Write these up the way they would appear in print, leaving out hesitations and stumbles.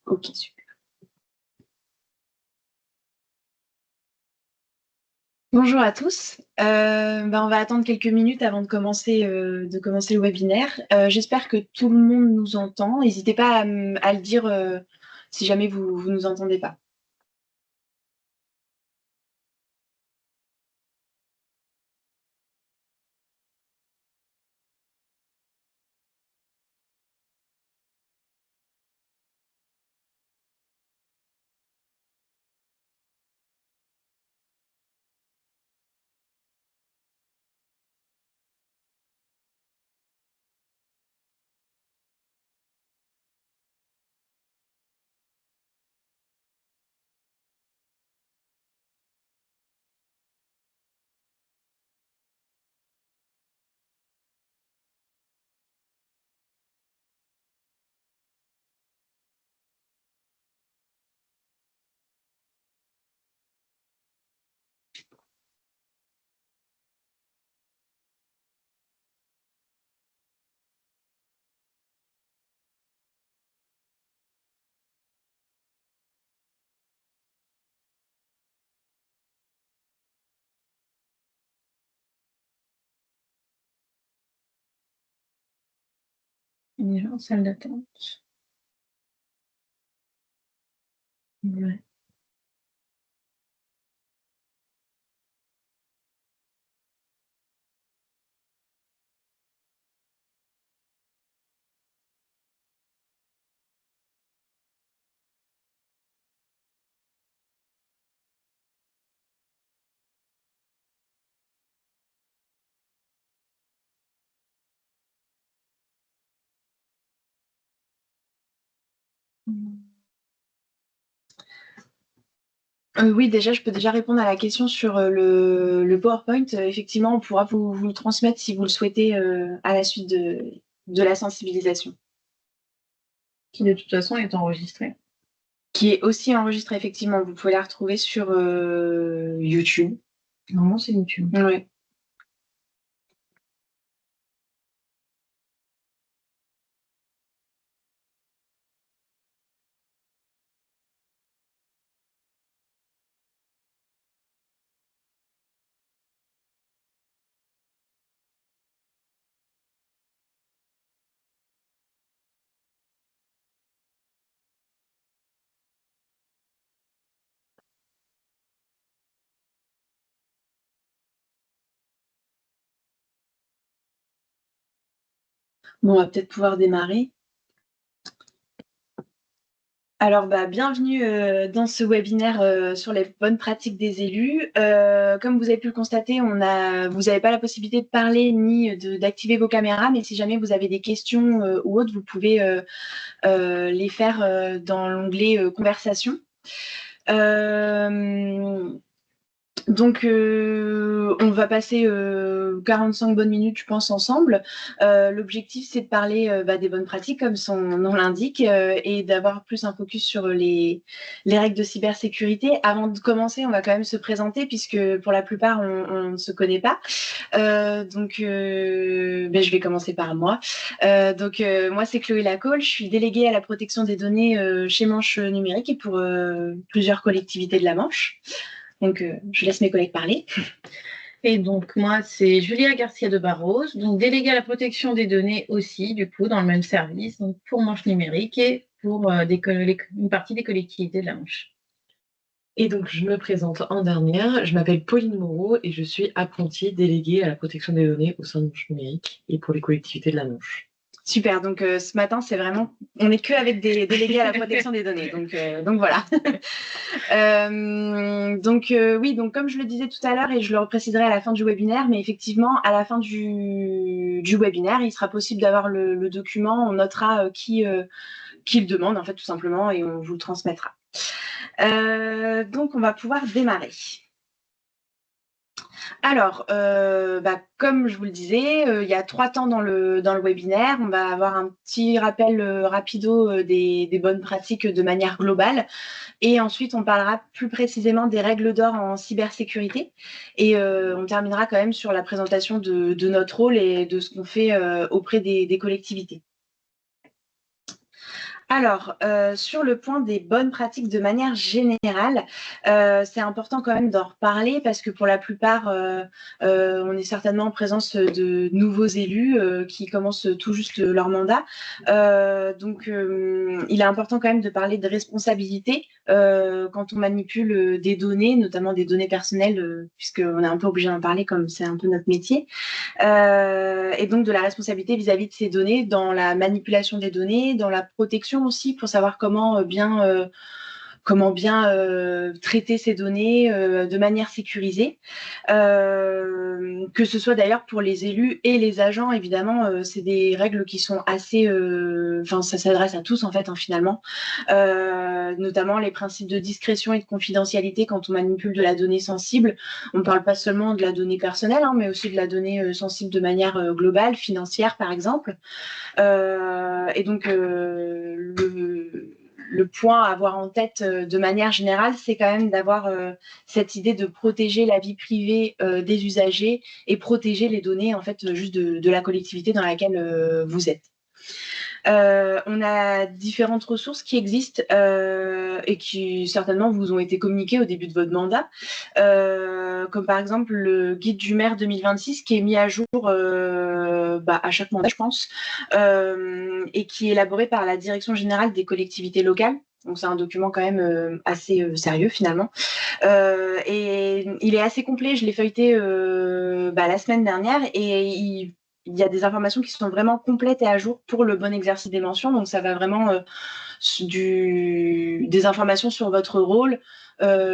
Ok, super. Bonjour à tous. On va attendre quelques minutes avant de commencer le webinaire. J'espère que tout le monde nous entend. N'hésitez pas à le dire si jamais vous ne nous entendez pas. On est en salle d'attente. Ouais. Oui, déjà, je peux déjà répondre à la question sur le PowerPoint. Effectivement, on pourra vous le transmettre si vous le souhaitez à la suite de la sensibilisation. Qui de toute façon est enregistré. Qui est aussi enregistrée, effectivement. Vous pouvez la retrouver sur YouTube. Normalement, c'est YouTube. Ouais. Bon, on va peut-être pouvoir démarrer. Alors, bienvenue dans ce webinaire sur les bonnes pratiques des élus. Comme vous avez pu le constater, vous n'avez pas la possibilité de parler ni d'activer vos caméras, mais si jamais vous avez des questions ou autres, vous pouvez les faire dans l'onglet Conversation. Donc, on va passer 45 bonnes minutes, je pense, ensemble. L'objectif, c'est de parler des bonnes pratiques, comme son nom l'indique, et d'avoir plus un focus sur les règles de cybersécurité. Avant de commencer, on va quand même se présenter, puisque pour la plupart, on ne se connaît pas. Je vais commencer par moi. Moi, c'est Chloé Lacolle. Je suis déléguée à la protection des données chez Manche Numérique et pour plusieurs collectivités de la Manche. Donc, je laisse mes collègues parler. Et donc, moi, c'est Julia Garcia de Barros, donc déléguée à la protection des données aussi, du coup, dans le même service, donc pour Manche Numérique et pour une partie des collectivités de la Manche. Et donc, je me présente en dernière. Je m'appelle Pauline Moreau et je suis apprentie déléguée à la protection des données au sein de Manche Numérique et pour les collectivités de la Manche. Super, donc ce matin, c'est vraiment, on n'est que avec des délégués à la protection des données, donc voilà. Oui, donc comme je le disais tout à l'heure et je le repréciserai à la fin du webinaire, mais effectivement, à la fin du webinaire, il sera possible d'avoir le document, on notera qui le demande, en fait, tout simplement, et on vous le transmettra. Donc, on va pouvoir démarrer. Alors, comme je vous le disais, il y a 3 temps dans le webinaire. On va avoir un petit rappel rapido des bonnes pratiques de manière globale. Et ensuite, on parlera plus précisément des règles d'or en cybersécurité. Et on terminera quand même sur la présentation de notre rôle et de ce qu'on fait auprès des collectivités. Alors, sur le point des bonnes pratiques de manière générale, c'est important quand même d'en reparler parce que pour la plupart, on est certainement en présence de nouveaux élus qui commencent tout juste leur mandat. Donc, il est important quand même de parler de responsabilité quand on manipule des données, notamment des données personnelles, puisqu'on est un peu obligé d'en parler comme c'est un peu notre métier. Et donc de la responsabilité vis-à-vis de ces données, dans la manipulation des données, dans la protection aussi, pour savoir comment bien traiter ces données de manière sécurisée. Que ce soit d'ailleurs pour les élus et les agents, évidemment, c'est des règles qui sont assez... Enfin, ça s'adresse à tous, en fait, hein, finalement. Notamment les principes de discrétion et de confidentialité quand on manipule de la donnée sensible. On ne parle pas seulement de la donnée personnelle, hein, mais aussi de la donnée sensible de manière globale, financière, par exemple. Et donc, le point à avoir en tête de manière générale, c'est quand même d'avoir cette idée de protéger la vie privée des usagers et protéger les données en fait juste de la collectivité dans laquelle vous êtes. On a différentes ressources qui existent et qui certainement vous ont été communiquées au début de votre mandat, comme par exemple le guide du maire 2026 qui est mis à jour à chaque mandat, je pense, et qui est élaboré par la Direction générale des collectivités locales. Donc c'est un document quand même assez sérieux finalement. Et il est assez complet, je l'ai feuilleté la semaine dernière et il y a des informations qui sont vraiment complètes et à jour pour le bon exercice des mentions. Donc, ça va vraiment des informations sur votre rôle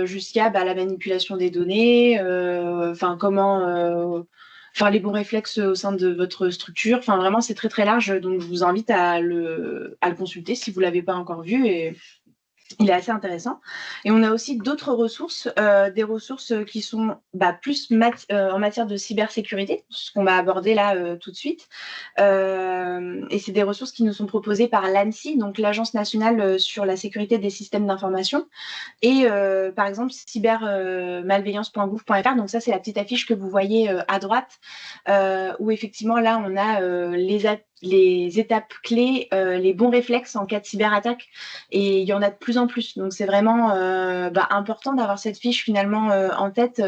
jusqu'à la manipulation des données, comment faire les bons réflexes au sein de votre structure. Enfin, vraiment, c'est très, très large. Donc, je vous invite à le consulter si vous ne l'avez pas encore vu. Et il est assez intéressant. Et on a aussi d'autres ressources, des ressources qui sont plus en matière de cybersécurité, ce qu'on va aborder là tout de suite. Et c'est des ressources qui nous sont proposées par l'ANSSI, donc l'Agence nationale sur la sécurité des systèmes d'information, et par exemple cybermalveillance.gouv.fr. Donc ça, c'est la petite affiche que vous voyez à droite, où effectivement là, on a les étapes clés, les bons réflexes en cas de cyberattaque, et il y en a de plus en plus. Donc c'est vraiment important d'avoir cette fiche finalement en tête,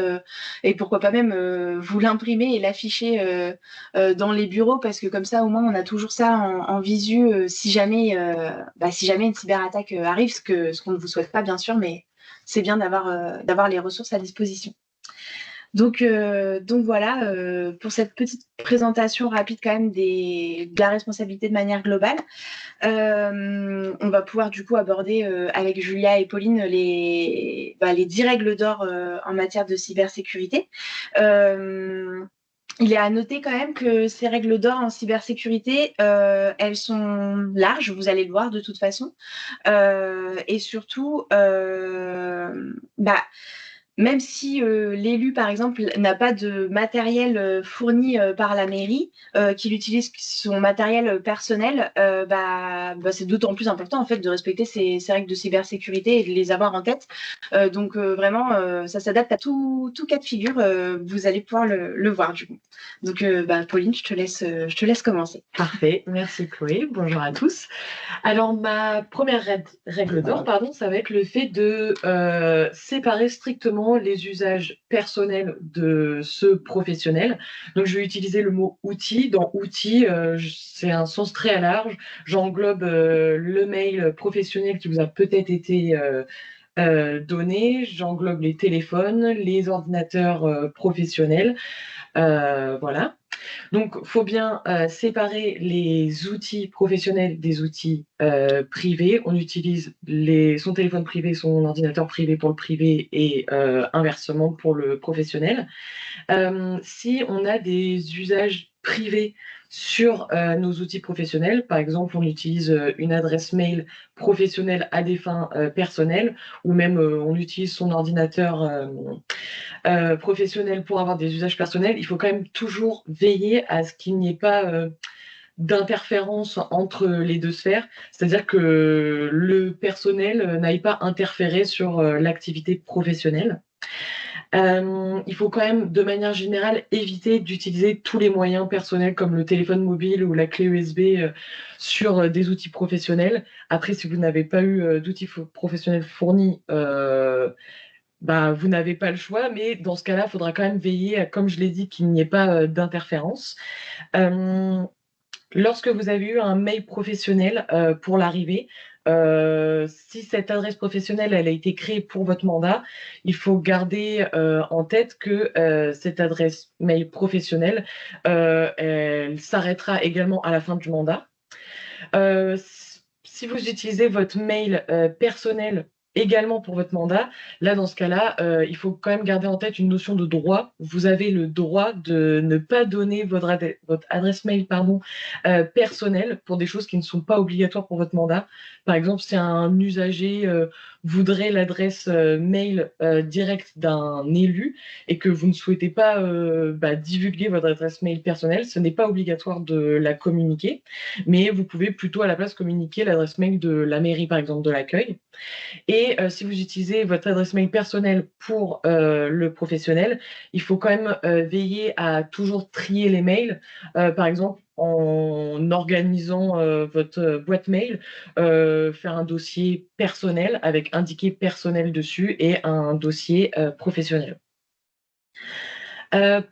et pourquoi pas même vous l'imprimer et l'afficher dans les bureaux, parce que comme ça au moins on a toujours ça en visu si jamais une cyberattaque arrive, ce qu'on ne vous souhaite pas bien sûr, mais c'est bien d'avoir les ressources à disposition. Donc voilà, pour cette petite présentation rapide quand même de la responsabilité de manière globale. On va pouvoir du coup aborder avec Julia et Pauline les 10 règles d'or en matière de cybersécurité. Il est à noter quand même que ces règles d'or en cybersécurité, elles sont larges, vous allez le voir de toute façon. Et surtout, même si l'élu, par exemple, n'a pas de matériel fourni par la mairie, qu'il utilise son matériel personnel, c'est d'autant plus important en fait de respecter ces règles de cybersécurité et de les avoir en tête. Donc vraiment, ça s'adapte à tout cas de figure. Vous allez pouvoir le voir du coup. Donc Pauline, je te laisse commencer. Parfait, merci Chloé. Bonjour à tous. Alors ma première règle d'or, ça va être le fait de séparer strictement les usages personnels de ceux professionnels. Donc je vais utiliser le mot outil. Dans outil, c'est un sens très large. J'englobe le mail professionnel qui vous a peut-être été donné. J'englobe les téléphones, les ordinateurs professionnels. Voilà. Donc, il faut bien séparer les outils professionnels des outils privés. On utilise son téléphone privé, son ordinateur privé pour le privé et inversement pour le professionnel. Si on a des usages privés sur nos outils professionnels, par exemple, on utilise une adresse mail professionnelle à des fins personnelles, ou même on utilise son ordinateur professionnel pour avoir des usages personnels, il faut quand même toujours veiller à ce qu'il n'y ait pas d'interférence entre les deux sphères, c'est-à-dire que le personnel n'aille pas interférer sur l'activité professionnelle. Il faut quand même, de manière générale, éviter d'utiliser tous les moyens personnels comme le téléphone mobile ou la clé USB sur des outils professionnels. Après, si vous n'avez pas eu d'outils professionnels fournis, vous n'avez pas le choix, mais dans ce cas-là, il faudra quand même veiller, comme je l'ai dit, qu'il n'y ait pas d'interférence. Euh, Lorsque vous avez eu un mail professionnel pour l'arrivée, si cette adresse professionnelle elle a été créée pour votre mandat, il faut garder en tête que cette adresse mail professionnelle, elle s'arrêtera également à la fin du mandat. Si vous utilisez votre mail personnel également pour votre mandat, là, dans ce cas-là, il faut quand même garder en tête une notion de droit. Vous avez le droit de ne pas donner votre adresse mail personnelle pour des choses qui ne sont pas obligatoires pour votre mandat. Par exemple, si un usager voudrait l'adresse mail directe d'un élu et que vous ne souhaitez pas divulguer votre adresse mail personnelle, ce n'est pas obligatoire de la communiquer, mais vous pouvez plutôt à la place communiquer l'adresse mail de la mairie, par exemple, de l'accueil. Et si vous utilisez votre adresse mail personnelle pour le professionnel, il faut quand même veiller à toujours trier les mails. Par exemple, en organisant votre boîte mail, faire un dossier personnel avec indiqué personnel dessus et un dossier professionnel.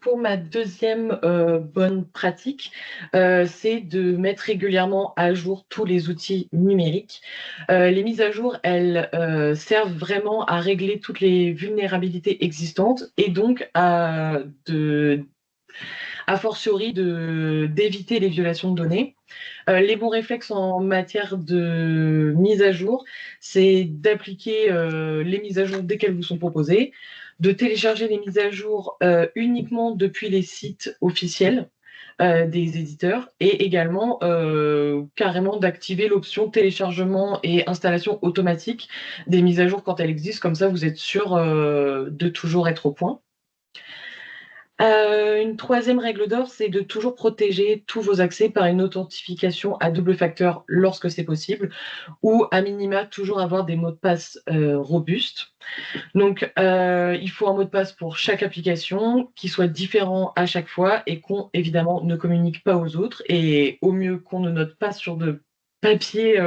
Pour ma deuxième bonne pratique, c'est de mettre régulièrement à jour tous les outils numériques. Les mises à jour, elles servent vraiment à régler toutes les vulnérabilités existantes et donc a fortiori d'éviter les violations de données. Les bons réflexes en matière de mise à jour, c'est d'appliquer les mises à jour dès qu'elles vous sont proposées, de télécharger les mises à jour uniquement depuis les sites officiels des éditeurs et également carrément d'activer l'option téléchargement et installation automatique des mises à jour quand elles existent. Comme ça, vous êtes sûr de toujours être au point. Une troisième règle d'or, c'est de toujours protéger tous vos accès par une authentification à double facteur lorsque c'est possible, ou à minima toujours avoir des mots de passe robustes. Donc, il faut un mot de passe pour chaque application qui soit différent à chaque fois et qu'on évidemment ne communique pas aux autres, et au mieux qu'on ne note pas sur de papier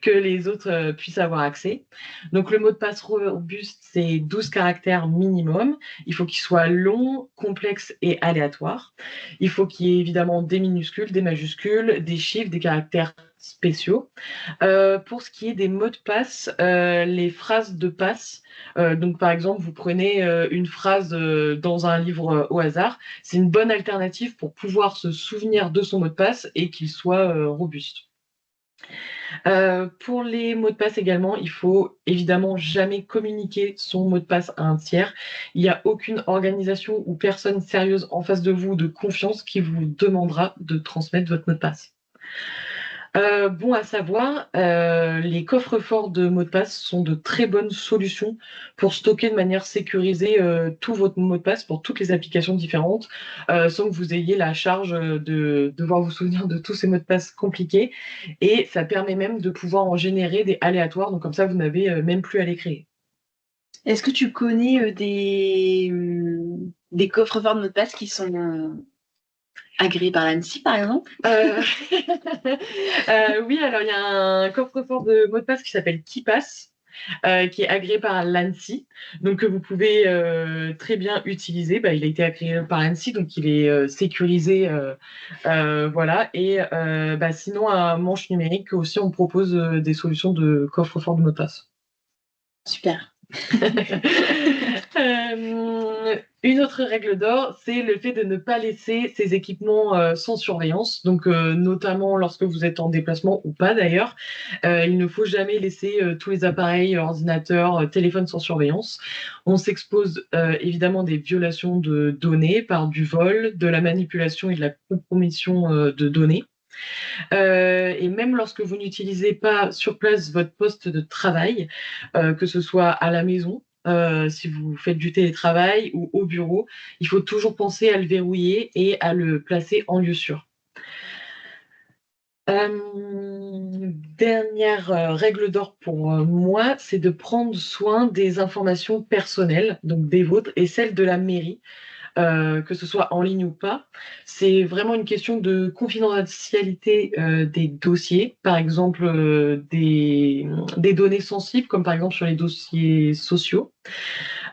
que les autres puissent avoir accès. Donc le mot de passe robuste, c'est 12 caractères minimum. Il faut qu'il soit long, complexe et aléatoire. Il faut qu'il y ait évidemment des minuscules, des majuscules, des chiffres, des caractères spéciaux. Pour ce qui est des mots de passe, les phrases de passe, donc par exemple, vous prenez une phrase dans un livre au hasard, c'est une bonne alternative pour pouvoir se souvenir de son mot de passe et qu'il soit robuste. Pour les mots de passe également, il faut évidemment jamais communiquer son mot de passe à un tiers. Il n'y a aucune organisation ou personne sérieuse en face de vous de confiance qui vous demandera de transmettre votre mot de passe. Bon à savoir, les coffres-forts de mots de passe sont de très bonnes solutions pour stocker de manière sécurisée tout votre mot de passe pour toutes les applications différentes, sans que vous ayez la charge de devoir vous souvenir de tous ces mots de passe compliqués. Et ça permet même de pouvoir en générer des aléatoires, donc comme ça, vous n'avez même plus à les créer. Est-ce que tu connais des coffres-forts de mots de passe qui sont agréés par l'ANSSI, par exemple? Oui, alors il y a un coffre-fort de mots de passe qui s'appelle KeePass, qui est agréé par l'ANSSI, donc que vous pouvez très bien utiliser. Il a été agréé par l'ANSSI, donc il est sécurisé, voilà. Et sinon, à Manche Numérique aussi, on propose des solutions de coffre-fort de mots de passe. Super. Une autre règle d'or, c'est le fait de ne pas laisser ces équipements sans surveillance, donc notamment lorsque vous êtes en déplacement ou pas d'ailleurs. Il ne faut jamais laisser tous les appareils, ordinateurs, téléphones sans surveillance. On s'expose évidemment des violations de données par du vol, de la manipulation et de la compromission de données. Et même lorsque vous n'utilisez pas sur place votre poste de travail, que ce soit à la maison, si vous faites du télétravail ou au bureau, il faut toujours penser à le verrouiller et à le placer en lieu sûr. Dernière règle d'or pour moi, c'est de prendre soin des informations personnelles, donc des vôtres et celles de la mairie, que ce soit en ligne ou pas. C'est vraiment une question de confidentialité des dossiers, par exemple des données sensibles, comme par exemple sur les dossiers sociaux.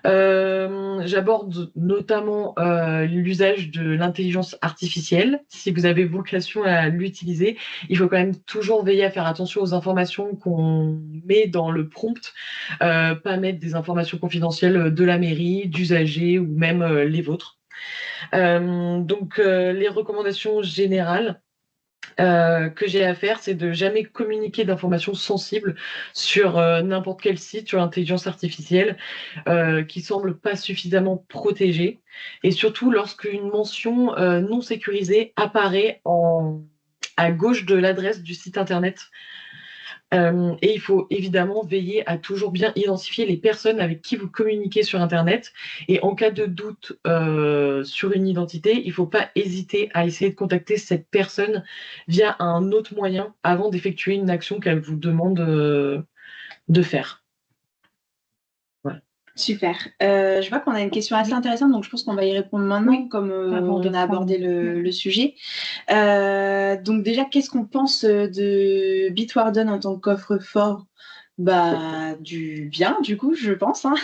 J'aborde notamment l'usage de l'intelligence artificielle. Si vous avez vocation à l'utiliser, il faut quand même toujours veiller à faire attention aux informations qu'on met dans le prompt, pas mettre des informations confidentielles de la mairie, d'usagers ou même les vôtres. Donc, les recommandations générales que j'ai à faire, c'est de jamais communiquer d'informations sensibles sur n'importe quel site sur l'intelligence artificielle qui semble pas suffisamment protégée, et surtout lorsqu'une mention non sécurisée apparaît à gauche de l'adresse du site internet. Et il faut évidemment veiller à toujours bien identifier les personnes avec qui vous communiquez sur Internet. Et en cas de doute sur une identité, il ne faut pas hésiter à essayer de contacter cette personne via un autre moyen avant d'effectuer une action qu'elle vous demande de faire. Voilà. Super. Je vois qu'on a une question assez intéressante, donc je pense qu'on va y répondre maintenant, Oui, comme avant de on a abordé prendre- le sujet. Donc déjà, qu'est-ce qu'on pense de Bitwarden en tant que coffre-fort? Bah, du bien, du coup, je pense, hein.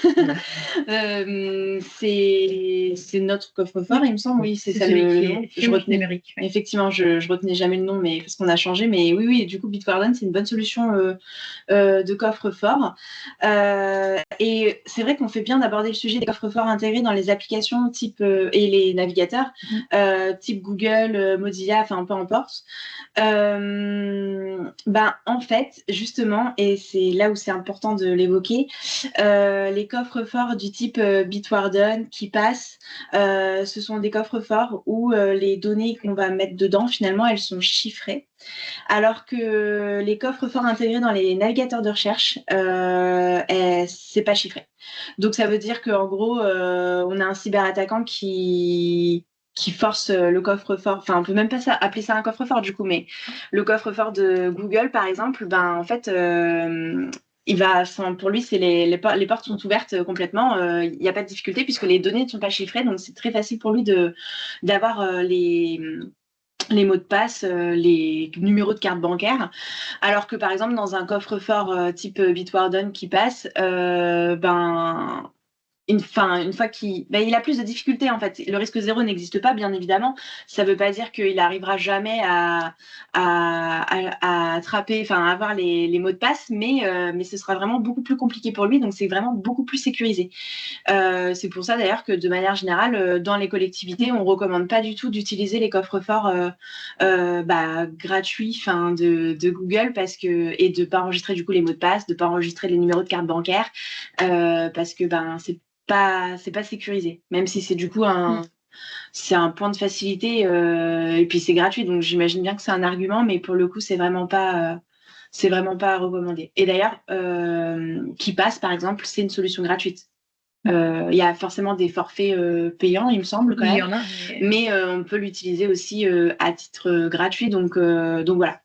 C'est notre coffre-fort, il me semble. Oui, c'est ça celui le qui nom. est Je chez Manche retenais. Numérique. Ouais. Effectivement, je retenais jamais le nom, mais parce qu'on a changé. Mais oui, oui, du coup, Bitwarden, c'est une bonne solution de coffre-fort. Et c'est vrai qu'on fait bien d'aborder le sujet des coffres-forts intégrés dans les applications type et les navigateurs type Google, Mozilla, enfin peu importe. En fait, justement, et c'est là où c'est important de l'évoquer, les coffres-forts du type Bitwarden qui passent, ce sont des coffres-forts où les données qu'on va mettre dedans, finalement, elles sont chiffrées. Alors que les coffres-forts intégrés dans les navigateurs de recherche, c'est pas chiffré. Donc ça veut dire qu'en gros, on a un cyberattaquant qui force le coffre-fort, enfin on peut même pas appeler ça un coffre-fort du coup, mais le coffre-fort de Google par exemple, ben en fait pour lui, c'est les portes sont ouvertes complètement. Il n'y a pas de difficulté puisque les données ne sont pas chiffrées, donc c'est très facile pour lui d'avoir les mots de passe, les numéros de carte bancaire. Alors que par exemple, dans un coffre-fort type Bitwarden qui passe, une fois il a plus de difficultés en fait. Le risque zéro n'existe pas, bien évidemment. Ça ne veut pas dire qu'il arrivera jamais à attraper, enfin à avoir les mots de passe, mais ce sera vraiment beaucoup plus compliqué pour lui. Donc c'est vraiment beaucoup plus sécurisé. C'est pour ça d'ailleurs que de manière générale, dans les collectivités, on ne recommande pas du tout d'utiliser les coffres-forts gratuits de Google et de ne pas enregistrer du coup les mots de passe, de ne pas enregistrer les numéros de carte bancaire parce que c'est pas sécurisé. Même si c'est du coup c'est un point de facilité et puis c'est gratuit. Donc j'imagine bien que c'est un argument, mais pour le coup, c'est vraiment pas à recommander. Et d'ailleurs, qui passe par exemple, c'est une solution gratuite. Il y a forcément des forfaits payants, il me semble, quand Oui, il y même. en a. Mais on peut l'utiliser aussi à titre gratuit. Donc voilà.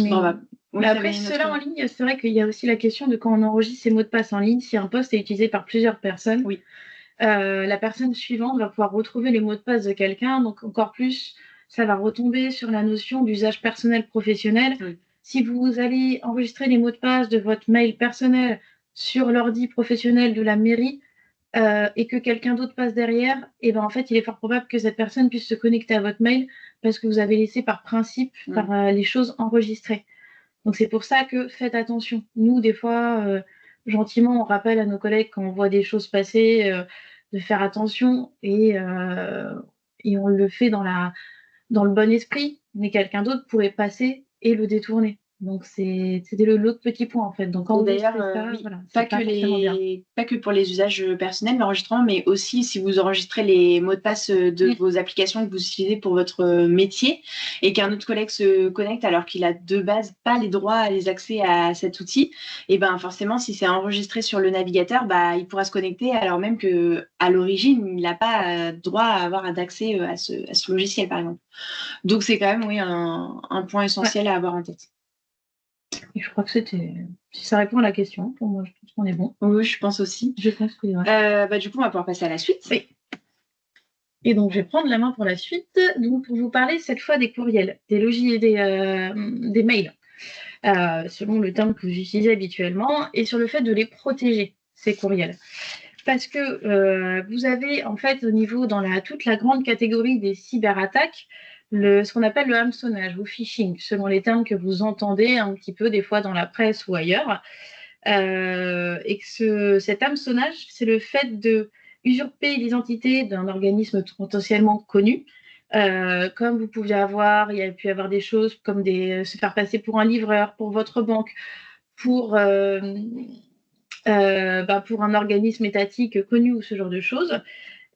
Mais, Bon, bah, oui, mais après, cela en ligne, c'est vrai qu'il y a aussi la question de quand on enregistre ses mots de passe en ligne, si un poste est utilisé par plusieurs personnes, oui. La personne suivante va pouvoir retrouver les mots de passe de quelqu'un. Donc encore plus, ça va retomber sur la notion d'usage personnel professionnel. Oui. Si vous allez enregistrer les mots de passe de votre mail personnel sur l'ordi professionnel de la mairie, et que quelqu'un d'autre passe derrière, et ben en fait, il est fort probable que cette personne puisse se connecter à votre mail parce que vous avez laissé par principe les choses enregistrées. Donc c'est pour ça que faites attention. Nous, des fois, gentiment, on rappelle à nos collègues quand on voit des choses passer de faire attention et on le fait dans le bon esprit, mais quelqu'un d'autre pourrait passer et le détourner. Donc, c'était l'autre petit point, en fait. Donc, enregistrer D'ailleurs, ça, oui, voilà, pas c'est que pas forcément bien. pas que pour les usages personnels, l'enregistrement, mais aussi si vous enregistrez les mots de passe de vos applications que vous utilisez pour votre métier et qu'un autre collègue se connecte alors qu'il a de base pas les droits à les accès à cet outil, et ben forcément, si c'est enregistré sur le navigateur, bah, il pourra se connecter alors même que à l'origine, il n'a pas droit à avoir d'accès à ce logiciel, par exemple. Donc, c'est quand même, oui, un point essentiel à avoir en tête. Et je crois que si ça répond à la question, pour moi, je pense qu'on est bon. Oui, je pense aussi. Je pense que bah, du coup, on va pouvoir passer à la suite. Oui. Et donc, je vais prendre la main pour la suite, donc pour vous parler cette fois des courriels, des mails, selon le terme que j'utilise habituellement, et sur le fait de les protéger, ces courriels. Parce que vous avez, en fait, au niveau, dans toute la grande catégorie des cyberattaques, ce qu'on appelle le hameçonnage ou phishing, selon les termes que vous entendez un petit peu des fois dans la presse ou ailleurs. Et que cet hameçonnage, c'est le fait de usurper l'identité d'un organisme potentiellement connu, comme vous pouviez avoir, il y a pu y avoir des choses comme se faire passer pour un livreur, pour votre banque, pour un organisme étatique connu ou ce genre de choses.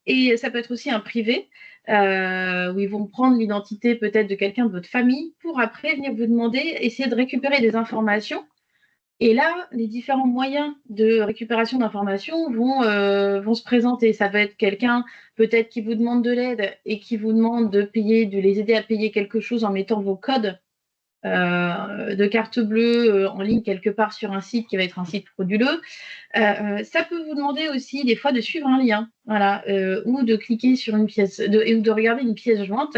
Et ça peut être aussi un privé, où ils vont prendre l'identité peut-être de quelqu'un de votre famille pour après venir vous demander, essayer de récupérer des informations. Et là, les différents moyens de récupération d'informations vont se présenter. Ça va être quelqu'un peut-être qui vous demande de l'aide et qui vous demande de les aider à payer quelque chose en mettant vos codes de carte bleue en ligne quelque part sur un site qui va être un site frauduleux. Ça peut vous demander aussi des fois de suivre un lien, voilà, ou de cliquer sur une pièce, ou de regarder une pièce jointe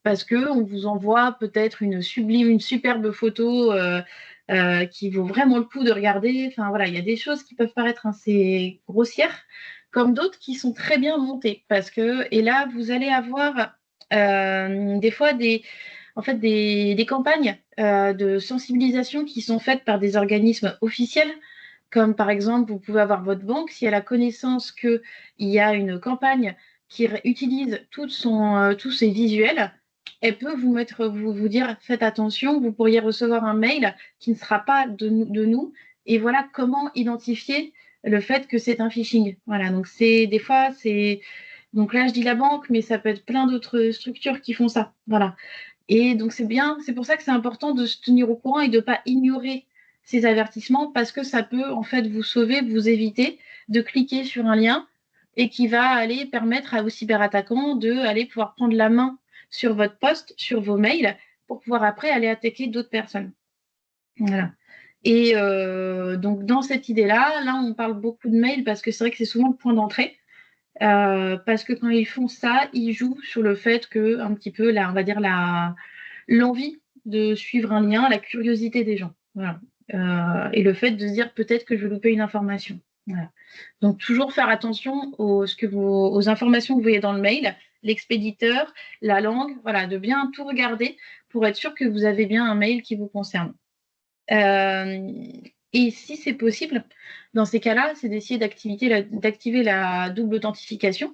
parce qu'on vous envoie peut-être une superbe photo qui vaut vraiment le coup de regarder. Enfin voilà, il y a des choses qui peuvent paraître assez grossières, comme d'autres qui sont très bien montées. Et là, vous allez avoir des fois des campagnes de sensibilisation qui sont faites par des organismes officiels, comme par exemple, vous pouvez avoir votre banque, si elle a connaissance qu'il y a une campagne qui utilise tous ses visuels, elle peut vous dire faites attention, vous pourriez recevoir un mail qui ne sera pas de nous. Et voilà comment identifier le fait que c'est un phishing. Voilà, donc des fois, donc là, je dis la banque, mais ça peut être plein d'autres structures qui font ça. Voilà. Et donc, c'est pour ça que c'est important de se tenir au courant et de ne pas ignorer ces avertissements parce que ça peut en fait vous sauver, vous éviter de cliquer sur un lien et qui va aller permettre aux cyberattaquants d'aller pouvoir prendre la main sur votre poste, sur vos mails, pour pouvoir après aller attaquer d'autres personnes. Voilà. Et donc, dans cette idée-là, là, on parle beaucoup de mails parce que c'est vrai que c'est souvent le point d'entrée. Parce que quand ils font ça, ils jouent sur le fait que, un petit peu, on va dire, l'envie de suivre un lien, la curiosité des gens. Voilà. Et le fait de se dire peut-être que je vais louper une information. Voilà. Donc, toujours faire attention aux informations que vous voyez dans le mail, l'expéditeur, la langue, voilà, de bien tout regarder pour être sûr que vous avez bien un mail qui vous concerne. Et si c'est possible, dans ces cas-là, c'est d'essayer d'activer la double authentification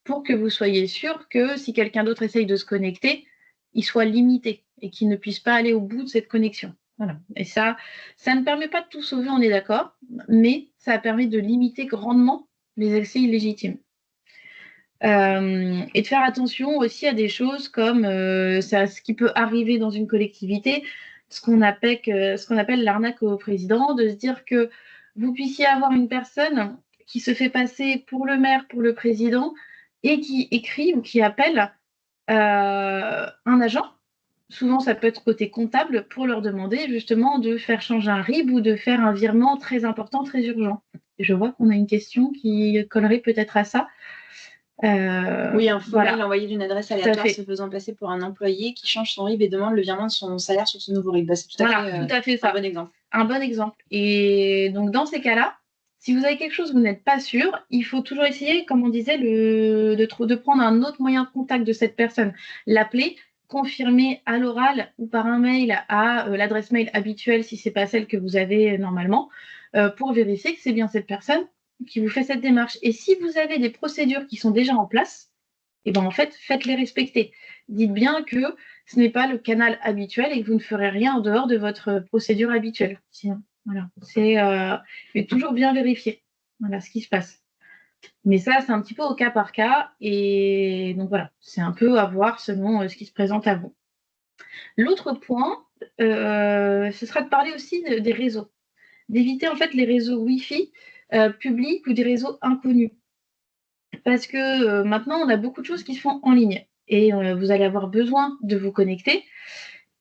pour que vous soyez sûr que si quelqu'un d'autre essaye de se connecter, il soit limité et qu'il ne puisse pas aller au bout de cette connexion. Voilà. Et ça ne permet pas de tout sauver, on est d'accord, mais ça permet de limiter grandement les accès illégitimes. Et de faire attention aussi à des choses comme ce qui peut arriver dans une collectivité, ce qu'on appelle l'arnaque au président, de se dire que vous puissiez avoir une personne qui se fait passer pour le maire, pour le président, et qui écrit ou qui appelle un agent. Souvent, ça peut être côté comptable pour leur demander justement de faire changer un RIB ou de faire un virement très important, très urgent. Je vois qu'on a une question qui collerait peut-être à ça. Oui, un faux mail envoyé d'une adresse aléatoire se faisant passer pour un employé qui change son RIB et demande le virement de son salaire sur ce nouveau RIB. Bah, c'est tout à fait ça. Un bon exemple. Un bon exemple. Et donc, dans ces cas-là, si vous avez quelque chose, vous n'êtes pas sûr, il faut toujours essayer, comme on disait, de prendre un autre moyen de contact de cette personne. L'appeler, confirmer à l'oral ou par un mail à l'adresse mail habituelle si ce n'est pas celle que vous avez normalement, pour vérifier que c'est bien cette personne qui vous fait cette démarche. Et si vous avez des procédures qui sont déjà en place, et ben en fait, faites-les respecter. Dites bien que ce n'est pas le canal habituel et que vous ne ferez rien en dehors de votre procédure habituelle. Voilà, il faut toujours bien vérifier ce qui se passe. Mais ça, c'est un petit peu au cas par cas. Et donc voilà, c'est un peu à voir selon ce qui se présente à vous. L'autre point, ce sera de parler aussi des réseaux. D'éviter en fait les réseaux Wi-Fi publics ou des réseaux inconnus. Parce que maintenant, on a beaucoup de choses qui se font en ligne. Et vous allez avoir besoin de vous connecter.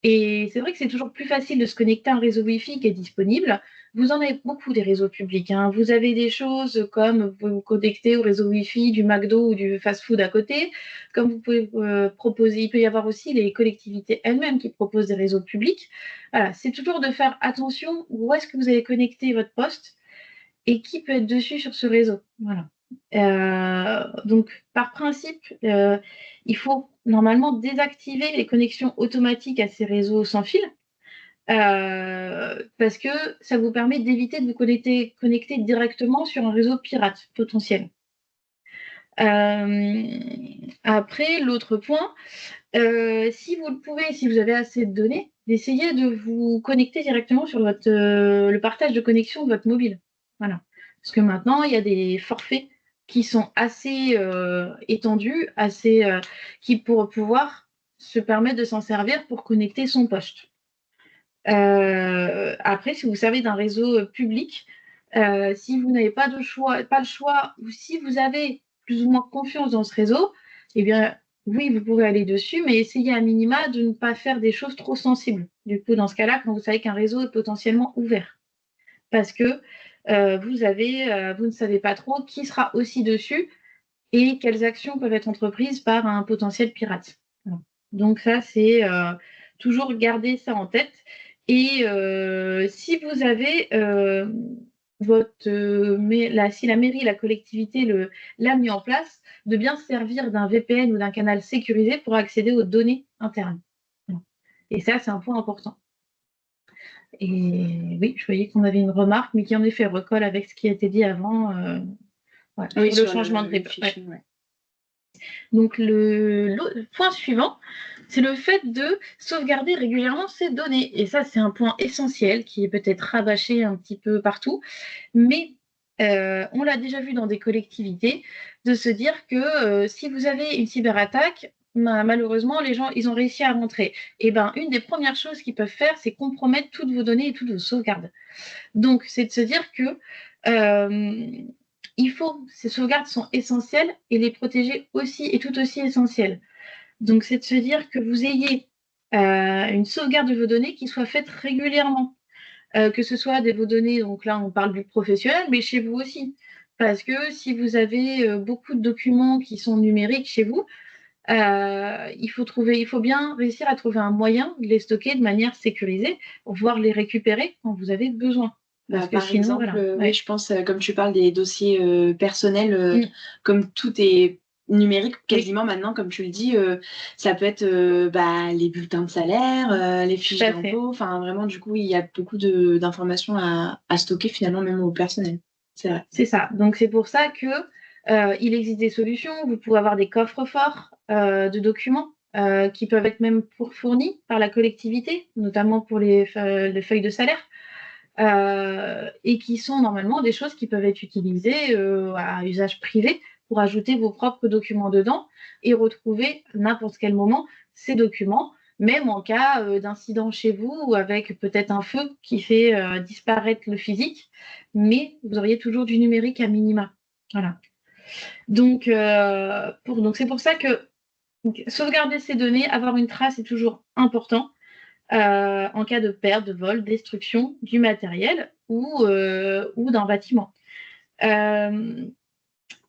Et c'est vrai que c'est toujours plus facile de se connecter à un réseau Wi-Fi qui est disponible. Vous en avez beaucoup des réseaux publics. Vous avez des choses comme vous pouvez vous connecter au réseau Wi-Fi du McDo ou du fast-food à côté. Comme vous pouvez proposer, il peut y avoir aussi les collectivités elles-mêmes qui proposent des réseaux publics. Voilà, c'est toujours de faire attention où est-ce que vous allez connecter votre poste et qui peut être dessus sur ce réseau. Voilà. Donc, par principe, il faut normalement désactiver les connexions automatiques à ces réseaux sans fil parce que ça vous permet d'éviter de vous connecter directement sur un réseau pirate potentiel. Après, l'autre point, si vous le pouvez, si vous avez assez de données, d'essayer de vous connecter directement sur le partage de connexion de votre mobile. Voilà. Parce que maintenant, il y a des forfaits qui sont assez étendus, qui pourront pouvoir se permettre de s'en servir pour connecter son poste. Après, si vous servez d'un réseau public, si vous n'avez pas le choix, ou si vous avez plus ou moins confiance dans ce réseau, eh bien, oui, vous pouvez aller dessus, mais essayez à minima de ne pas faire des choses trop sensibles. Du coup, dans ce cas-là, quand vous savez qu'un réseau est potentiellement ouvert, parce que vous ne savez pas trop qui sera aussi dessus et quelles actions peuvent être entreprises par un potentiel pirate. Voilà. Donc ça, c'est toujours garder ça en tête. Et si vous avez si la mairie, la collectivité l'a mis en place, de bien se servir d'un VPN ou d'un canal sécurisé pour accéder aux données internes. Voilà. Et ça, c'est un point important. Et oui, je voyais qu'on avait une remarque, mais qui en effet recolle avec ce qui a été dit avant oui, sur le changement de RIB. Ouais. Donc, le point suivant, c'est le fait de sauvegarder régulièrement ces données. Et ça, c'est un point essentiel qui est peut-être rabâché un petit peu partout, mais on l'a déjà vu dans des collectivités, de se dire que si vous avez une cyberattaque, malheureusement, les gens, ils ont réussi à rentrer. Et ben, une des premières choses qu'ils peuvent faire, c'est compromettre toutes vos données et toutes vos sauvegardes. Donc, c'est de se dire que ces sauvegardes sont essentielles et les protéger aussi est tout aussi essentiel. Donc, c'est de se dire que vous ayez une sauvegarde de vos données qui soit faite régulièrement, que ce soit vos données, donc là, on parle du professionnel, mais chez vous aussi. Parce que si vous avez beaucoup de documents qui sont numériques chez vous, il faut bien réussir à trouver un moyen de les stocker de manière sécurisée pour pouvoir les récupérer quand vous avez besoin. Par exemple, oui, je pense, comme tu parles des dossiers personnels, comme tout est numérique quasiment maintenant, comme tu le dis, ça peut être les bulletins de salaire, les fiches d'impôt, enfin vraiment du coup il y a beaucoup d'informations à stocker finalement même au personnel. C'est vrai. C'est ça. Donc c'est pour ça que il existe des solutions. Vous pouvez avoir des coffres forts de documents qui peuvent être même fournis par la collectivité, notamment pour les feuilles de salaire. Et qui sont normalement des choses qui peuvent être utilisées à usage privé pour ajouter vos propres documents dedans et retrouver à n'importe quel moment ces documents, même en cas d'incident chez vous ou avec peut-être un feu qui fait disparaître le physique, mais vous auriez toujours du numérique à minima. Voilà. Donc c'est pour ça que sauvegarder ces données, avoir une trace est toujours important. En cas de perte, de vol, destruction du matériel ou d'un bâtiment.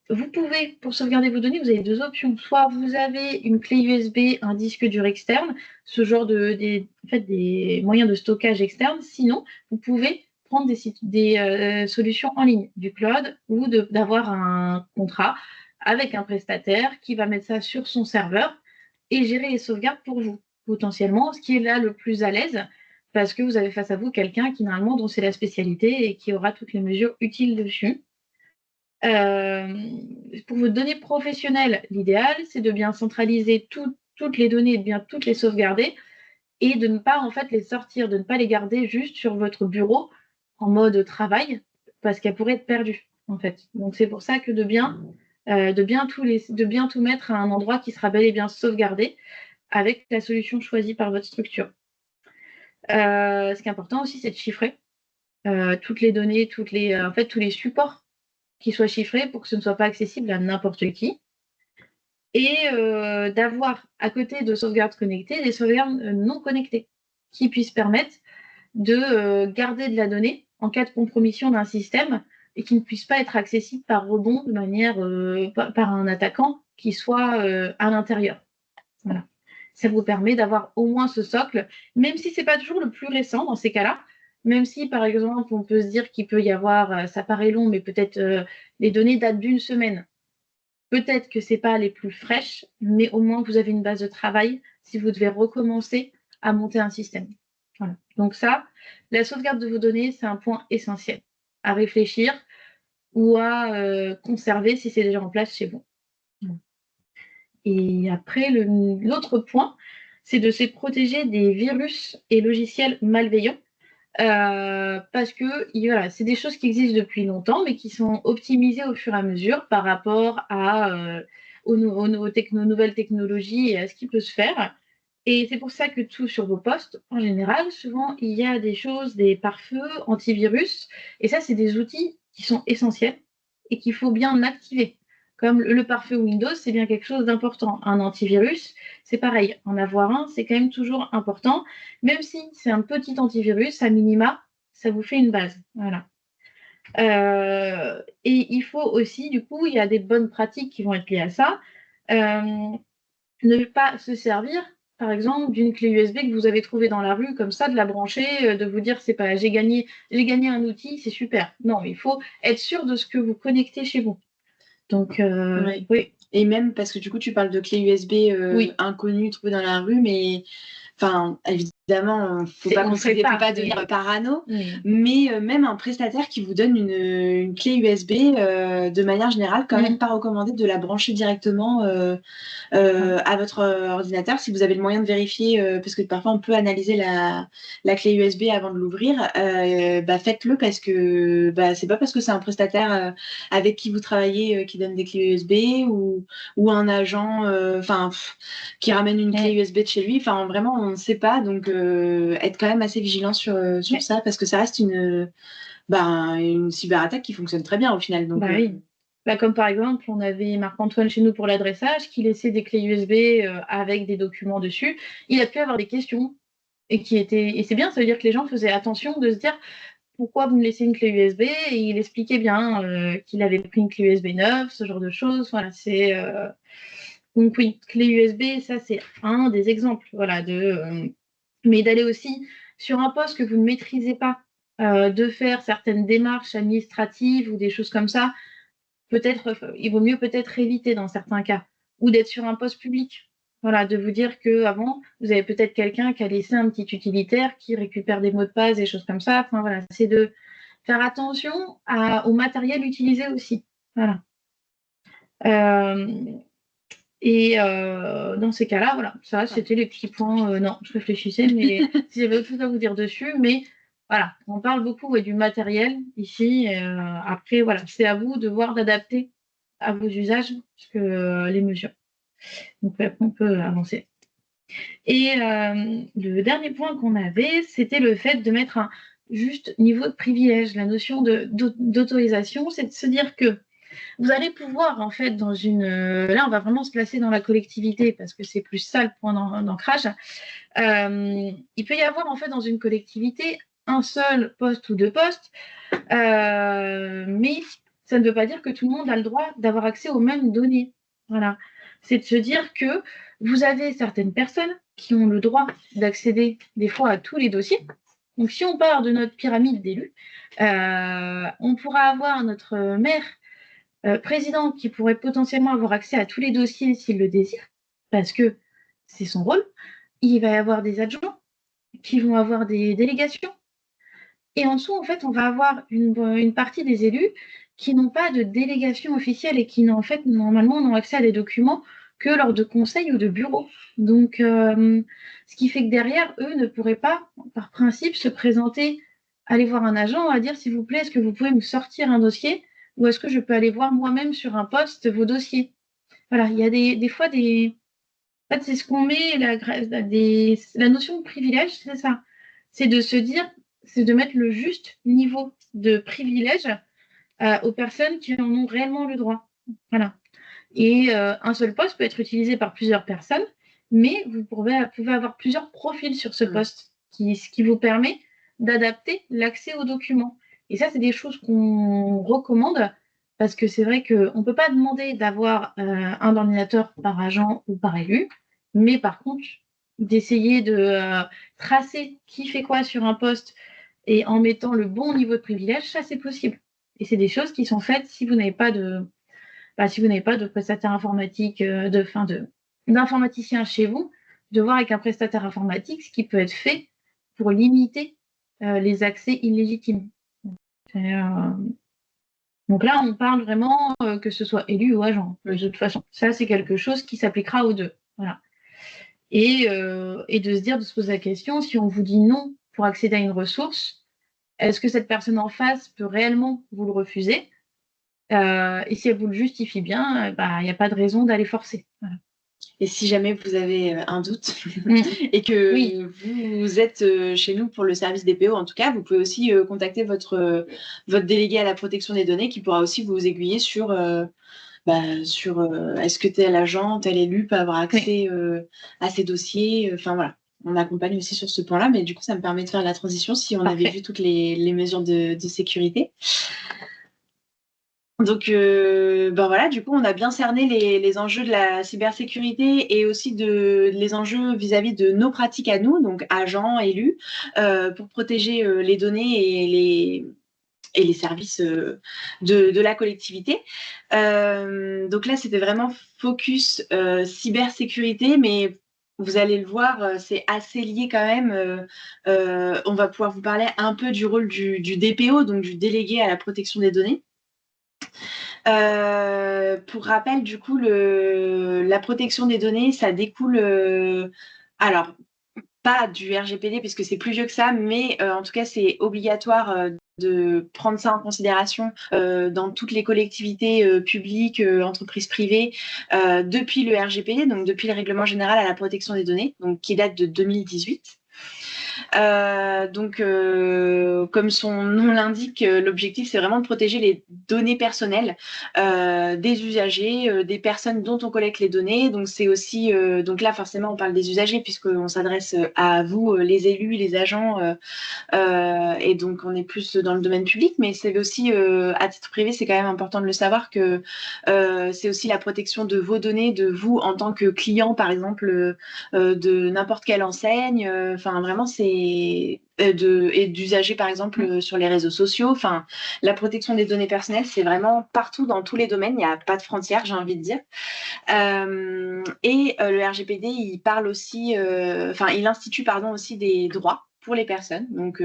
Vous pouvez, pour sauvegarder vos données, vous avez deux options. Soit vous avez une clé USB, un disque dur externe, ce genre des moyens de stockage externe. Sinon, vous pouvez prendre des solutions en ligne, du cloud, ou d'avoir un contrat avec un prestataire qui va mettre ça sur son serveur et gérer les sauvegardes pour vous, potentiellement, ce qui est là le plus à l'aise, parce que vous avez face à vous quelqu'un qui, normalement, dont c'est la spécialité et qui aura toutes les mesures utiles dessus. Pour vos données professionnelles, l'idéal, c'est de bien centraliser toutes les données, de bien toutes les sauvegarder et de ne pas en fait les sortir, de ne pas les garder juste sur votre bureau en mode travail parce qu'elles pourraient être perdues en fait. Donc c'est pour ça que de bien tout mettre à un endroit qui sera bel et bien sauvegardé avec la solution choisie par votre structure. Ce qui est important aussi, c'est de chiffrer toutes les données, tous les supports qui soient chiffrés pour que ce ne soit pas accessible à n'importe qui. Et d'avoir à côté de sauvegardes connectées, des sauvegardes non connectées qui puissent permettre de garder de la donnée en cas de compromission d'un système et qui ne puisse pas être accessible par rebond de manière par un attaquant qui soit à l'intérieur. Voilà. Ça vous permet d'avoir au moins ce socle, même si c'est pas toujours le plus récent dans ces cas-là, même si par exemple on peut se dire qu'il peut y avoir, ça paraît long, mais peut-être les données datent d'une semaine. Peut-être que c'est pas les plus fraîches, mais au moins vous avez une base de travail si vous devez recommencer à monter un système. Voilà. Donc ça, la sauvegarde de vos données, c'est un point essentiel à réfléchir ou à conserver si c'est déjà en place chez vous. Et après, l'autre point, c'est de se protéger des virus et logiciels malveillants. Parce que voilà, c'est des choses qui existent depuis longtemps, mais qui sont optimisées au fur et à mesure par rapport aux nouvelles technologies et à ce qui peut se faire. Et c'est pour ça que tout sur vos postes, en général, souvent, il y a des choses, des pare-feux, antivirus. Et ça, c'est des outils qui sont essentiels et qu'il faut bien activer. Comme le pare-feu Windows, c'est bien quelque chose d'important. Un antivirus, c'est pareil. En avoir un, c'est quand même toujours important. Même si c'est un petit antivirus, à minima, ça vous fait une base. Voilà. Et il faut aussi, du coup, il y a des bonnes pratiques qui vont être liées à ça. Ne pas se servir, par exemple, d'une clé USB que vous avez trouvée dans la rue, comme ça, de la brancher, de vous dire, c'est pas, j'ai gagné un outil, c'est super. Non, il faut être sûr de ce que vous connectez chez vous. Donc, oui. Et même parce que du coup, tu parles de clé USB inconnue trouvée dans la rue, mais enfin, évidemment, il ne faut pas devenir parano, mais même un prestataire qui vous donne une clé USB, de manière générale, quand même pas recommandé de la brancher directement à votre ordinateur si vous avez le moyen de vérifier, parce que parfois on peut analyser la clé USB avant de l'ouvrir. Faites-le parce que c'est pas parce que c'est un prestataire avec qui vous travaillez qui donne des clés USB ou un agent qui ramène une clé USB de chez lui. Enfin, vraiment, on ne sait pas. Donc, être quand même assez vigilant sur ça parce que ça reste une cyberattaque qui fonctionne très bien au final. Donc, oui. Comme par exemple, on avait Marc-Antoine chez nous pour l'adressage qui laissait des clés USB avec des documents dessus. Il a pu avoir des questions et c'est bien, ça veut dire que les gens faisaient attention de se dire pourquoi vous me laissez une clé USB, et il expliquait bien qu'il avait pris une clé USB neuve, ce genre de choses. Voilà, donc oui, clé USB, ça c'est un des exemples. Voilà, mais d'aller aussi sur un poste que vous ne maîtrisez pas, de faire certaines démarches administratives ou des choses comme ça. Il vaut mieux peut-être éviter dans certains cas, ou d'être sur un poste public. Voilà, de vous dire qu'avant, vous avez peut-être quelqu'un qui a laissé un petit utilitaire qui récupère des mots de passe, des choses comme ça. Enfin, voilà, c'est de faire attention au matériel utilisé aussi. Voilà. Dans ces cas-là, voilà, ça, c'était les petits points. Non, je réfléchissais, mais si j'avais autre chose à vous dire dessus, mais voilà, on parle beaucoup du matériel ici. Après, voilà, c'est à vous de voir d'adapter à vos usages les mesures. Donc, après, on peut avancer. Et le dernier point qu'on avait, c'était le fait de mettre un juste niveau de privilège. La notion d'autorisation, c'est de se dire que vous allez pouvoir, en fait, là, on va vraiment se placer dans la collectivité parce que c'est plus ça le point d'ancrage. Il peut y avoir, en fait, dans une collectivité, un seul poste ou deux postes, mais ça ne veut pas dire que tout le monde a le droit d'avoir accès aux mêmes données. Voilà. C'est de se dire que vous avez certaines personnes qui ont le droit d'accéder des fois à tous les dossiers. Donc, si on part de notre pyramide d'élus, on pourra avoir notre maire président qui pourrait potentiellement avoir accès à tous les dossiers s'il le désire, parce que c'est son rôle. Il va y avoir des adjoints qui vont avoir des délégations. Et en dessous, en fait, on va avoir une partie des élus qui n'ont pas de délégation officielle et qui, en fait, normalement, n'ont accès à des documents que lors de conseils ou de bureaux. Donc, ce qui fait que derrière, eux ne pourraient pas, par principe, se présenter, aller voir un agent à dire, s'il vous plaît, est-ce que vous pouvez me sortir un dossier ou est-ce que je peux aller voir moi-même sur un poste vos dossiers? Voilà, il y a des fois des... En fait, c'est ce qu'on met, la notion de privilège, c'est ça. C'est de se dire, c'est de mettre le juste niveau de privilège aux personnes qui en ont réellement le droit. Voilà. Et un seul poste peut être utilisé par plusieurs personnes, mais vous pouvez avoir plusieurs profils sur ce poste, ce qui vous permet d'adapter l'accès aux documents. Et ça, c'est des choses qu'on recommande parce que c'est vrai qu'on ne peut pas demander d'avoir un ordinateur par agent ou par élu, mais par contre, d'essayer de tracer qui fait quoi sur un poste et en mettant le bon niveau de privilège, ça, c'est possible. Et c'est des choses qui sont faites si vous n'avez pas de prestataire informatique, d'informaticien chez vous, de voir avec un prestataire informatique ce qui peut être fait pour limiter les accès illégitimes. Donc là, on parle vraiment que ce soit élu ou agent, de toute façon. Ça, c'est quelque chose qui s'appliquera aux deux. Voilà. Et de se dire, de se poser la question, si on vous dit non pour accéder à une ressource, est-ce que cette personne en face peut réellement vous le refuser? Et si elle vous le justifie bien, il n'y a pas de raison d'aller forcer. Voilà. Et si jamais vous avez un doute et que vous êtes chez nous pour le service DPO, en tout cas, vous pouvez aussi contacter votre délégué à la protection des données qui pourra aussi vous aiguiller sur est-ce que tel agent, tel élu peut avoir accès à ces dossiers. Enfin voilà, on accompagne aussi sur ce point-là, mais du coup, ça me permet de faire la transition si on avait vu toutes les mesures de sécurité. Donc, voilà, du coup, on a bien cerné les enjeux de la cybersécurité et aussi les enjeux vis-à-vis de nos pratiques à nous, donc agents, élus, pour protéger les données et les services de la collectivité. Donc là, c'était vraiment focus cybersécurité, mais vous allez le voir, c'est assez lié quand même. On va pouvoir vous parler un peu du rôle du DPO, donc du délégué à la protection des données. Pour rappel, du coup, la protection des données, ça découle, alors, pas du RGPD, puisque c'est plus vieux que ça, mais en tout cas, c'est obligatoire de prendre ça en considération dans toutes les collectivités publiques, entreprises privées, depuis le RGPD, donc depuis le Règlement général à la protection des données, donc qui date de 2018. Comme son nom l'indique, l'objectif c'est vraiment de protéger les données personnelles des usagers, des personnes dont on collecte les données. Donc c'est aussi, donc là forcément on parle des usagers puisqu'on s'adresse à vous, les élus, les agents, et donc on est plus dans le domaine public, mais c'est aussi à titre privé, c'est quand même important de le savoir que c'est aussi la protection de vos données, de vous en tant que client par exemple, de n'importe quelle enseigne. Enfin vraiment c'est et d'usagers par exemple sur les réseaux sociaux. Enfin, la protection des données personnelles, c'est vraiment partout dans tous les domaines. Il n'y a pas de frontières, j'ai envie de dire. Le RGPD, il parle aussi, il institue aussi des droits pour les personnes, donc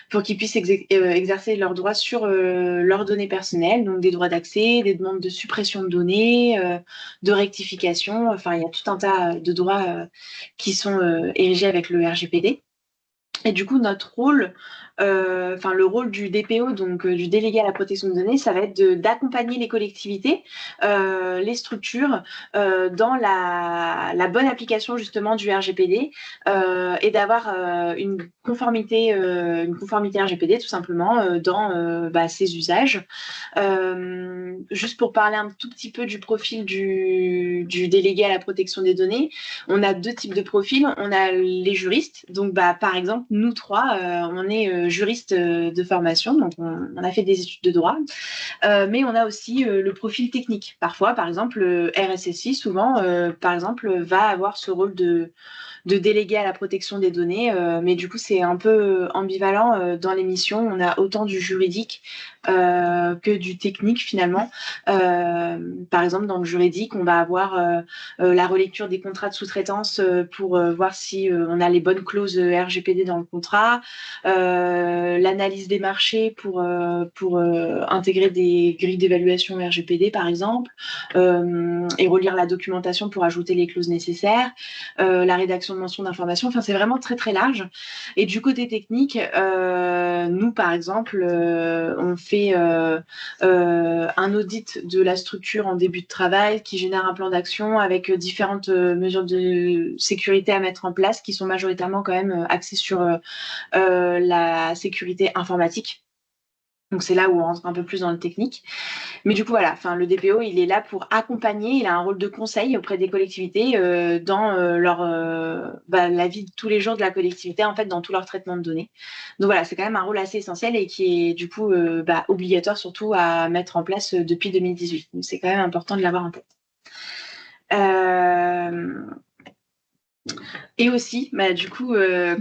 pour qu'ils puissent exercer leurs droits sur leurs données personnelles, donc des droits d'accès, des demandes de suppression de données, de rectification. Enfin, il y a tout un tas de droits qui sont érigés avec le RGPD. Et du coup, notre rôle, le rôle du DPO, donc du délégué à la protection des données, ça va être d'accompagner les collectivités, les structures dans la bonne application justement du RGPD et d'avoir une conformité RGPD tout simplement dans ces usages. Juste pour parler un tout petit peu du profil du délégué à la protection des données, on a deux types de profils. On a les juristes, donc par exemple nous trois, on est juristes de formation, donc on a fait des études de droit, mais on a aussi le profil technique. Parfois, par exemple, le RSSI, souvent, par exemple, va avoir ce rôle déléguer à la protection des données, mais du coup c'est un peu ambivalent. Dans l'émission, on a autant du juridique que du technique finalement. Par exemple, dans le juridique, on va avoir la relecture des contrats de sous-traitance pour voir si on a les bonnes clauses RGPD dans le contrat, l'analyse des marchés pour intégrer des grilles d'évaluation RGPD par exemple, et relire la documentation pour ajouter les clauses nécessaires, la rédaction de mentions d'information. Enfin, c'est vraiment très très large. Et du côté technique, nous par exemple, on fait un audit de la structure en début de travail qui génère un plan d'action avec différentes mesures de sécurité à mettre en place qui sont majoritairement quand même axées sur la sécurité informatique. Donc c'est là où on rentre un peu plus dans le technique. Mais du coup, voilà, le DPO, il est là pour accompagner, il a un rôle de conseil auprès des collectivités dans la vie de tous les jours de la collectivité, en fait, dans tout leur traitement de données. Donc voilà, c'est quand même un rôle assez essentiel et qui est du coup obligatoire surtout à mettre en place depuis 2018. Donc c'est quand même important de l'avoir en tête. Et aussi, du coup,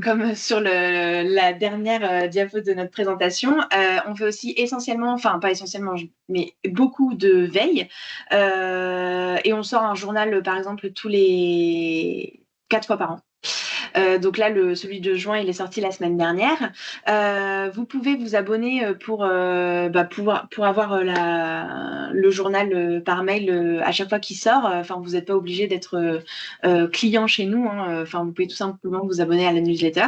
comme sur la dernière diapo de notre présentation, on fait aussi essentiellement, enfin pas essentiellement, mais beaucoup de veille. Et on sort un journal, par exemple, tous les 4 fois par an. Donc là, celui de juin, il est sorti la semaine dernière. Vous pouvez vous abonner pour avoir le journal par mail à chaque fois qu'il sort. Enfin, vous n'êtes pas obligé d'être client chez nous. Enfin, vous pouvez tout simplement vous abonner à la newsletter.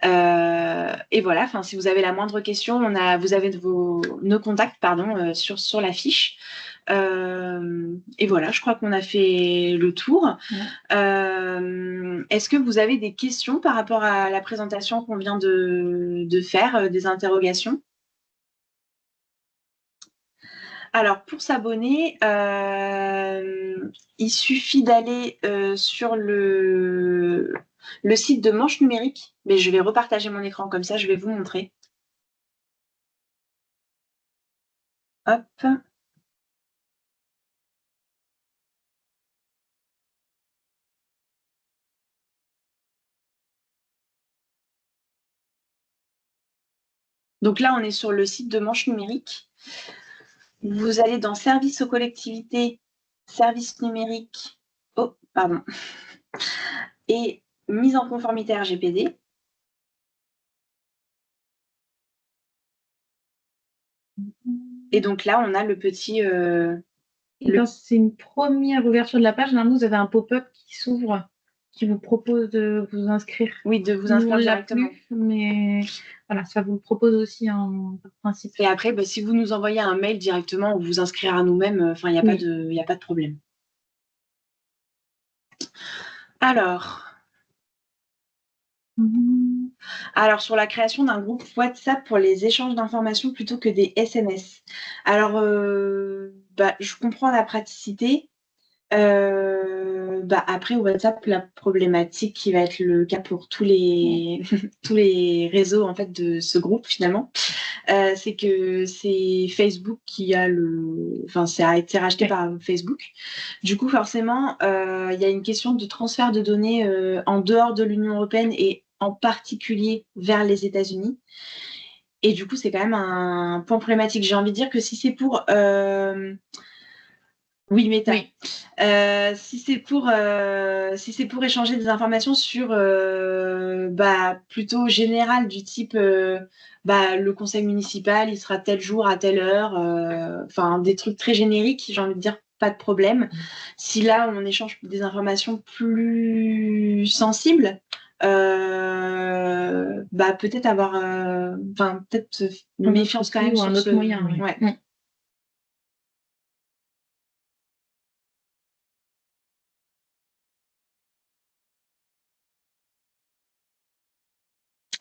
Et voilà. Enfin, si vous avez la moindre question, vous avez nos contacts, sur la fiche. Et voilà, je crois qu'on a fait le tour. Est-ce que vous avez des questions par rapport à la présentation qu'on vient de faire, des interrogations? Alors, pour s'abonner, il suffit d'aller sur le site de Manche Numérique. Mais je vais repartager mon écran, comme ça je vais vous montrer. Hop. Donc là, on est sur le site de Manche Numérique. Vous allez dans Services aux collectivités, Services numériques, et mise en conformité RGPD. Et donc là, on a le petit... Quand c'est une première ouverture de la page, normalement, vous avez un pop-up qui s'ouvre, qui vous propose de vous inscrire. Oui, de vous inscrire directement. Mais voilà, ça vous le propose aussi en principe. Et après, si vous nous envoyez un mail directement ou vous inscrire à nous-mêmes, il n'y a, a pas de problème. Alors... Alors, sur la création d'un groupe WhatsApp pour les échanges d'informations plutôt que des SMS. Alors, je comprends la praticité. Après, WhatsApp, la problématique qui va être le cas pour tous les, tous les réseaux en fait, de ce groupe, finalement, c'est que c'est Facebook qui a ça a été racheté par Facebook. Du coup, forcément, il y a une question de transfert de données en dehors de l'Union européenne et en particulier vers les États-Unis. Et du coup, c'est quand même un point problématique. J'ai envie de dire que si c'est pour... Oui, Meta. Oui. Si c'est pour échanger des informations sur plutôt général du type le conseil municipal, il sera tel jour à telle heure, des trucs très génériques, j'ai envie de dire pas de problème. Si là on échange des informations plus sensibles, peut-être avoir peut-être méfiance quand même sur un autre moyen. Oui. Ouais.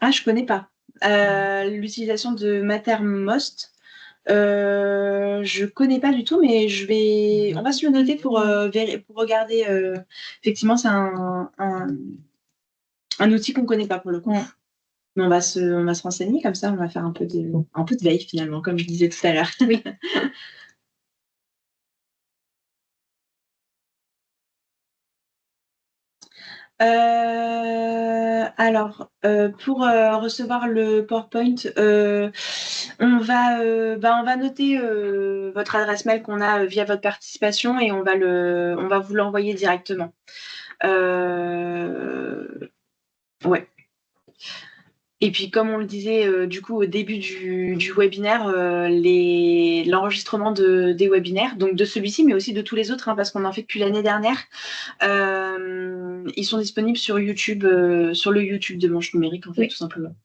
Ah, je connais pas. L'utilisation de Mattermost, je connais pas du tout, mais on va se le noter pour regarder. Effectivement, c'est un outil qu'on connaît pas pour le coup. Mais on va se renseigner comme ça, on va faire un peu de veille finalement, comme je disais tout à l'heure. Oui. Alors, pour recevoir le PowerPoint, on va noter votre adresse mail qu'on a via votre participation et on va vous l'envoyer directement. Ouais. Et puis, comme on le disait du coup au début du webinaire, l'enregistrement des webinaires, donc de celui-ci, mais aussi de tous les autres, hein, parce qu'on en fait depuis l'année dernière, ils sont disponibles sur YouTube, sur le YouTube de Manche Numérique, en fait, tout simplement.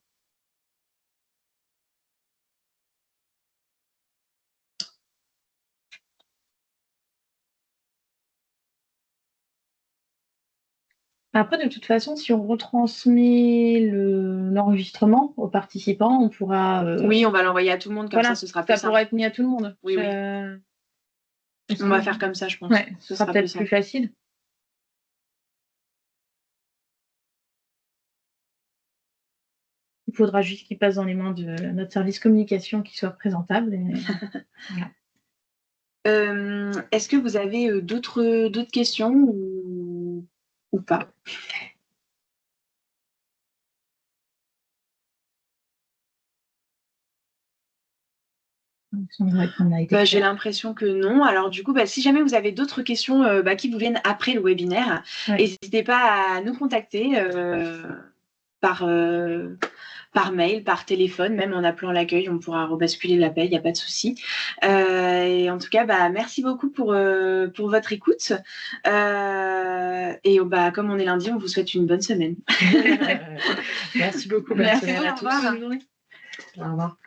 Après, de toute façon, si on retransmet l'enregistrement aux participants, on pourra... Oui, on va l'envoyer à tout le monde, comme ça, ce sera plus simple. Ça pourra être mis à tout le monde. Oui, oui. On va faire comme ça, je pense. Ouais, ce sera peut-être plus facile. Il faudra juste qu'il passe dans les mains de notre service communication, qu'il soit présentable. Et... voilà. Est-ce que vous avez d'autres questions ou pas? J'ai l'impression que non. Alors du coup, si jamais vous avez d'autres questions qui vous viennent après le webinaire, n'hésitez pas à nous contacter par mail, par téléphone, même en appelant l'accueil, on pourra rebasculer l'appel, il n'y a pas de souci. Et en tout cas, merci beaucoup pour votre écoute. Et comme on est lundi, on vous souhaite une bonne semaine. Merci beaucoup. Merci, à tous. au revoir. Au revoir.